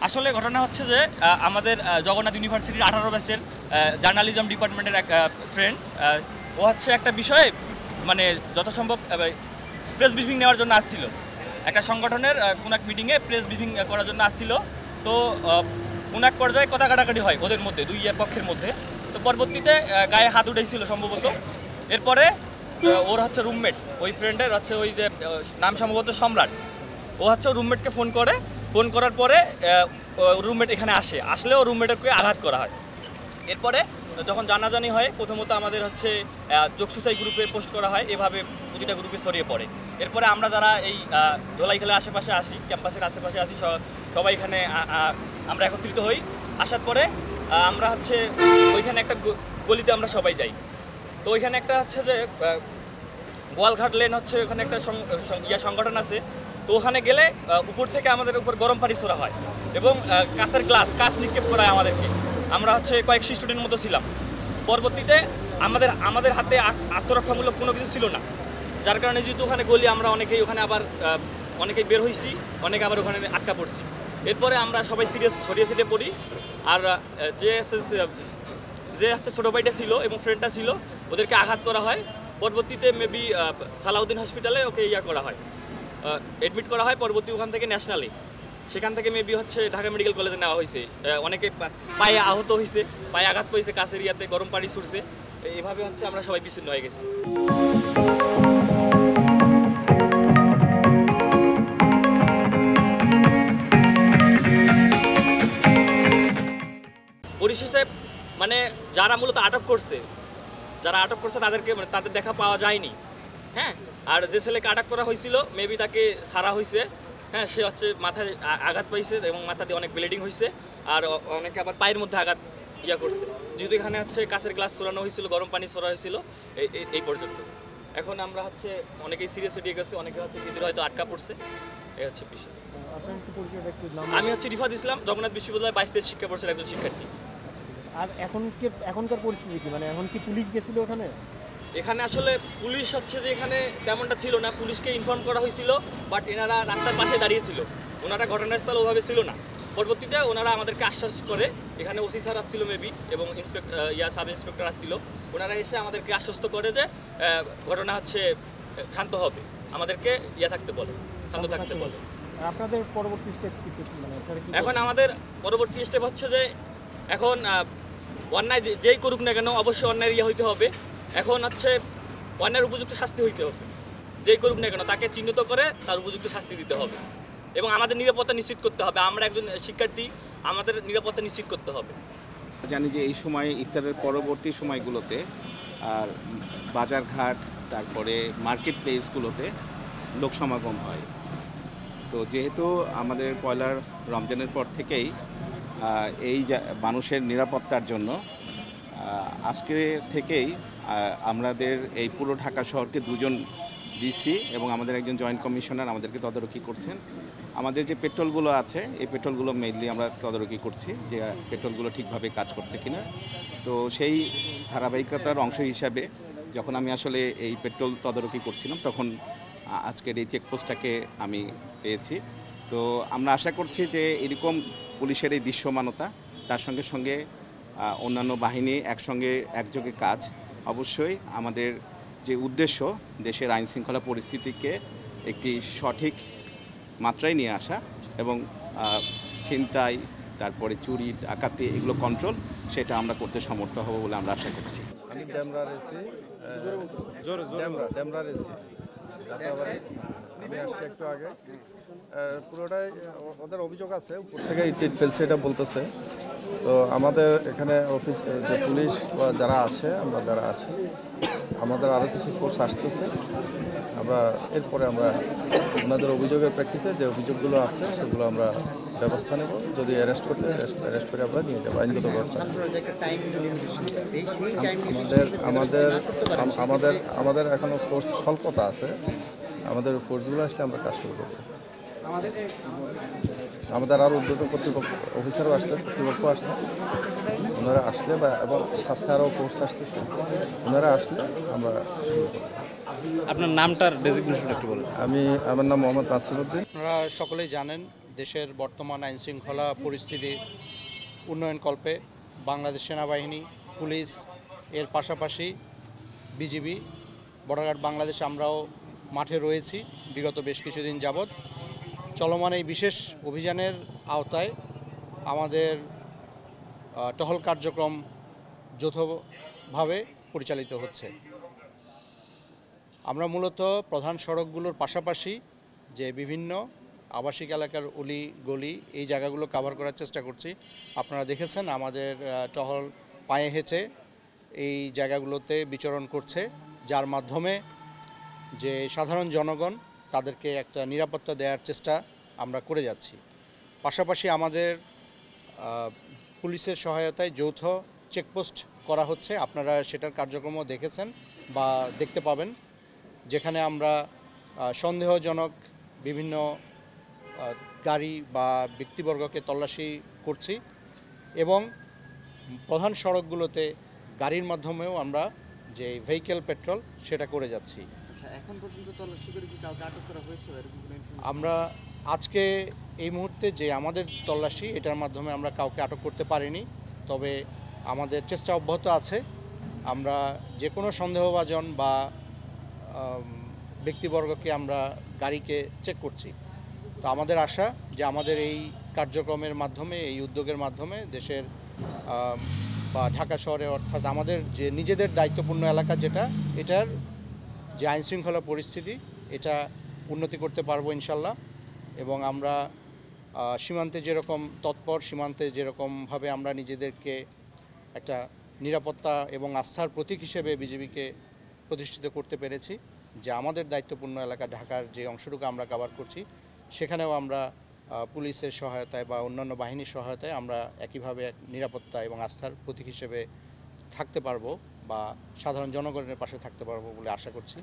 আসলে ঘটনা হচ্ছে যে আমাদের জগন্নাথ ইউনিভার্সিটির 18 ব্যাচের জার্নালিজম ডিপার্টমেন্টের এক ফ্রেন্ড, ও হচ্ছে একটা বিষয়ে মানে যত সম্ভব প্রেস ব্রিফিং নেওয়ার জন্য আসছিল। একটা সংগঠনের কোনো এক মিটিংয়ে প্রেস ব্রিফিং করার জন্য আসছিল। তো কোনো এক পর্যায়ে কথা কাটাকাটি হয় ওদের মধ্যে, দুই পক্ষের মধ্যে। তো পরবর্তীতে গায়ে হাত উঠেছিল সম্ভবত। এরপরে ওর হচ্ছে রুমমেট, ওই ফ্রেন্ডের হচ্ছে ওই যে নাম সম্ভবত সম্রাট, ও হচ্ছে রুমমেটকে ফোন করে। ফোন করার পরে রুমমেট এখানে আসলেও রুমমেটকে আঘাত করা হয়। এরপরে যখন জানাজানি হয়, প্রথমত আমাদের হচ্ছে যোগসুসাই গ্রুপে পোস্ট করা হয়, এভাবে প্রতিটা গ্রুপে ছড়িয়ে পড়ে। এরপরে আমরা যারা এই ধোলাইখালের আশেপাশে আসি, ক্যাম্পাসের আশেপাশে আসি, সবাই এখানে আমরা একত্রিত হই। আসার পরে আমরা হচ্ছে ওইখানে একটা গলিতে আমরা সবাই যাই। তো ওইখানে একটা হচ্ছে যে গোয়ালঘাট লেন হচ্ছে, ওখানে একটা সংগঠন আছে। তো ওখানে গেলে উপর থেকে আমাদের উপর গরম পানি ছোড়া হয় এবং কাঁচের কাঁচ নিক্ষেপ করা হয় আমাদেরকে। আমরা হচ্ছে কয়েকশো স্টুডেন্টের মতো ছিলাম। পরবর্তীতে আমাদের হাতে আত্মরক্ষামূলক কোনো কিছু ছিল না, যার কারণে যেহেতু ওখানে গলি, আমরা অনেকেই ওখানে আবার অনেকেই বের হয়েছি, অনেকে আবার ওখানে আটকা পড়ছি। এরপরে আমরা সবাই ছড়িয়ে ছিটিয়ে পড়ি। আর যে হচ্ছে ছোটো ভাইটা ছিল এবং ফ্রেন্ডটা ছিল, ওদেরকে আঘাত করা হয়। পরবর্তীতে মেবি সালাউদ্দিন হসপিটালে ওকে করা হয়, অ্যাডমিট করা হয়। পরবর্তী ওখান থেকে ন্যাশনালে, সেখান থেকে মেবি হচ্ছে ঢাকা মেডিকেল কলেজে নেওয়া হয়েছে। অনেকে পায়ে আহত হয়েছে, পায়ে আঘাত পেয়েছে, কাছের ইয়াতে গরম পানি ছুটছে। এভাবে হচ্ছে আমরা সবাই বিচ্ছিন্ন হয়ে গেছি। পরিশেষে মানে যারা মূলত আটক করছে তাদেরকে তাদের দেখা পাওয়া যায়নি। হ্যাঁ, আর যে ছেলেকে আটক করা হয়েছিল মেবি তাকে ছাড়া হয়েছে। হ্যাঁ, সে হচ্ছে মাথায় আঘাত পাইছে এবং মাথা দিয়ে অনেক ব্লিডিং হয়েছে। আর অনেকে আবার পায়ের মধ্যে আঘাত করছে। যেহেতু এখানে হচ্ছে কাঁচের গ্লাস ছড়ানো হয়েছিল, গরম পানি ছড়া হয়েছিল এই পর্যন্ত। এখন আমরা হচ্ছে অনেকেই সিরিয়াস হয়ে গেছে, অনেকে হচ্ছে ভিতরে হয়তো আটকা পড়ছে। এই হচ্ছে বিষয়। আমি হচ্ছে রিফাত ইসলাম, জগন্নাথ বিশ্ববিদ্যালয় 22 শিক্ষা বর্ষের একজন শিক্ষার্থী। আর এখনকার পরিস্থিতি কি, মানে এখন কি পুলিশ গেছিল এখানে আসলে পুলিশ হচ্ছে যে এখানে তেমনটা ছিল না। পুলিশকে ইনফর্ম করা হয়েছিল, বাট এনারা রাস্তার পাশে দাঁড়িয়েছিল, ওনারা ঘটনাস্থল ওভাবে ছিল না। পরবর্তীতে ওনারা আমাদেরকে আশ্বাস করে, এখানে ওসি স্যার আসছিল মেবি এবং সাব ইন্সপেক্টর আসছিল। ওনারা এসে আমাদেরকে আশ্বস্ত করে যে ঘটনা হচ্ছে শান্ত হবে, আমাদেরকে থাকতে বলে, শান্ত থাকতে বলে। আপনাদের পরবর্তী স্টেপ কি? এখন আমাদের পরবর্তী স্টেপ হচ্ছে যে এখন অন্যায় যেই করুক না কেন অবশ্যই অন্যায় হইতে হবে। এখন হচ্ছে অন্যায়ের উপযুক্ত শাস্তি হইতে হবে। যেই করুক না কেন তাকে চিহ্নিত করে তার উপযুক্ত শাস্তি দিতে হবে এবং আমাদের নিরাপত্তা নিশ্চিত করতে হবে। আমরা একজন শিক্ষার্থী, আমাদের নিরাপত্তা নিশ্চিত করতে হবে। জানি যে এই সময় ইফতারের পরবর্তী সময়গুলোতে আর বাজারঘাট, তারপরে মার্কেট প্লেসগুলোতে লোক সমাগম হয়। তো যেহেতু আমাদের পয়লা রমজানের পর থেকেই এই মানুষের নিরাপত্তার জন্য আজকে থেকেই আমাদের এই পুরো ঢাকা শহরকে 2জন ডিসি এবং আমাদের একজন জয়েন্ট কমিশনার আমাদেরকে তদারকি করছেন। আমাদের যে পেট্রোলগুলো আছে এই পেট্রোলগুলো মেইনলি আমরা তদারকি করছি যে পেট্রোলগুলো ঠিকভাবে কাজ করছে কিনা। তো সেই ধারাবাহিকতার অংশ হিসাবে যখন আমি আসলে এই পেট্রোল তদারকি করছিলাম, তখন আজকের এই চেকপোস্টটাকে আমি পেয়েছি। তো আমরা আশা করছি যে এরকম পুলিশের এই দৃশ্যমানতা, তার সঙ্গে সঙ্গে অন্যান্য বাহিনী একযোগে কাজ, অবশ্যই আমাদের যে উদ্দেশ্য দেশের আইনশৃঙ্খলা পরিস্থিতিকে একটি সঠিক মাত্রায় নিয়ে আসা এবং ছিনতাই, তারপরে চুরি, ডাকাতি, এগুলো কন্ট্রোল, সেটা আমরা করতে সমর্থ হব বলে আমরা আশা করছি। আমি ডেমরার এসি, আমি আসছি একটু আগে। পুরোটাই ওদের অভিযোগ আছে, উপর থেকে ইট ফেলছে এটা বলতেছে। তো আমাদের এখানে অফিস যে পুলিশ বা যারা আছে, আমরা যারা আছি, আমাদের আরও কিছু ফোর্স আসতেছে। এরপরে আমরা ওনাদের অভিযোগের প্রেক্ষিতে যে অভিযোগগুলো আছে সেগুলো আমরা ব্যবস্থা নেব। যদি অ্যারেস্ট করে আমরা নিয়ে যাবো আইনগত ব্যবস্থা। আমাদের এখনও ফোর্স স্বল্পতা আছে। আমাদের ফোর্সগুলো আসলে আমরা কাজ শুরু করবো। আমাদের আরও উদ্যোগ কর্তৃপক্ষ অফিসারও আসছে, কর্তৃপক্ষ আসতেছে। ওনারা আসলে এবং সাথে আরও ফোর্স আসতেছে, ওনারা আসলে আমরা শুরু করবো। আপনার নামটার ডেজিগনেশন একটু বলুন। আমার নাম মোহাম্মদ নাসিরউদ্দিন। আপনারা সকলেই জানেন দেশের বর্তমান আইনশৃঙ্খলা পরিস্থিতি উন্নয়নকল্পে বাংলাদেশ সেনাবাহিনী, পুলিশ এর পাশাপাশি বিজিবি, বর্ডার গার্ড বাংলাদেশ আমরাও মাঠে রয়েছি বিগত বেশ কিছুদিন যাবৎ। চলমান এই বিশেষ অভিযানের আওতায় আমাদের টহল কার্যক্রম যৌথভাবে পরিচালিত হচ্ছে। আমরা মূলত প্রধান সড়কগুলোর পাশাপাশি যে বিভিন্ন আবাসিক এলাকার অলি গলি এই জায়গাগুলো কভার করার চেষ্টা করছি। আপনারা দেখেছেন আমাদের টহল পায়ে হেঁটে এই জায়গাগুলোতে বিচরণ করছে, যার মাধ্যমে যে সাধারণ জনগণ তাদেরকে একটা নিরাপত্তা দেওয়ার চেষ্টা আমরা করে যাচ্ছি। পাশাপাশি আমাদের পুলিশের সহায়তায় যৌথ চেকপোস্ট করা হচ্ছে, আপনারা সেটার কার্যক্রমও দেখেছেন বা দেখতে পাবেন, যেখানে আমরা সন্দেহজনক বিভিন্ন গাড়ি বা ব্যক্তিবর্গকে তল্লাশি করছি এবং প্রধান সড়কগুলোতে গাড়ির মাধ্যমেও আমরা যে ভেহিক্যাল পেট্রোল সেটা করে যাচ্ছি। আচ্ছা, এখন পর্যন্ত তল্লাশি করে কি কাউকে আটক করা হয়েছে এরকম কোনো information? আমরা আজকে এই মুহূর্তে যে আমাদের তল্লাশি এটার মাধ্যমে আমরা কাউকে আটক করতে পারিনি, তবে আমাদের চেষ্টা অব্যাহত আছে। আমরা যে কোনো সন্দেহভাজন বা ব্যক্তিবর্গকে আমরা গাড়িকে চেক করছি। তো আমাদের আশা যে আমাদের এই কার্যক্রমের মাধ্যমে, এই উদ্যোগের মাধ্যমে দেশের বা ঢাকা শহরে অর্থাৎ আমাদের যে নিজেদের দায়িত্বপূর্ণ এলাকা যেটা, এটার যে আইনশৃঙ্খলা পরিস্থিতি এটা উন্নতি করতে পারবো ইনশাল্লাহ। এবং আমরা সীমান্তে যেরকম তৎপর, সীমান্তে যেরকমভাবে আমরা নিজেদেরকে একটা নিরাপত্তা এবং আস্থার প্রতীক হিসেবে বিজিবিকে প্রতিষ্ঠিত করতে পেরেছি, যে আমাদের দায়িত্বপূর্ণ এলাকা ঢাকার যে অংশটুকু আমরা কভার করছি সেখানেও আমরা পুলিশের সহায়তায় বা অন্যান্য বাহিনীর সহায়তায় আমরা একইভাবে নিরাপত্তা এবং আস্থার প্রতীক হিসেবে থাকতে পারবো বা সাধারণ জনগণের পাশে থাকতে পারবো বলে আশা করছি।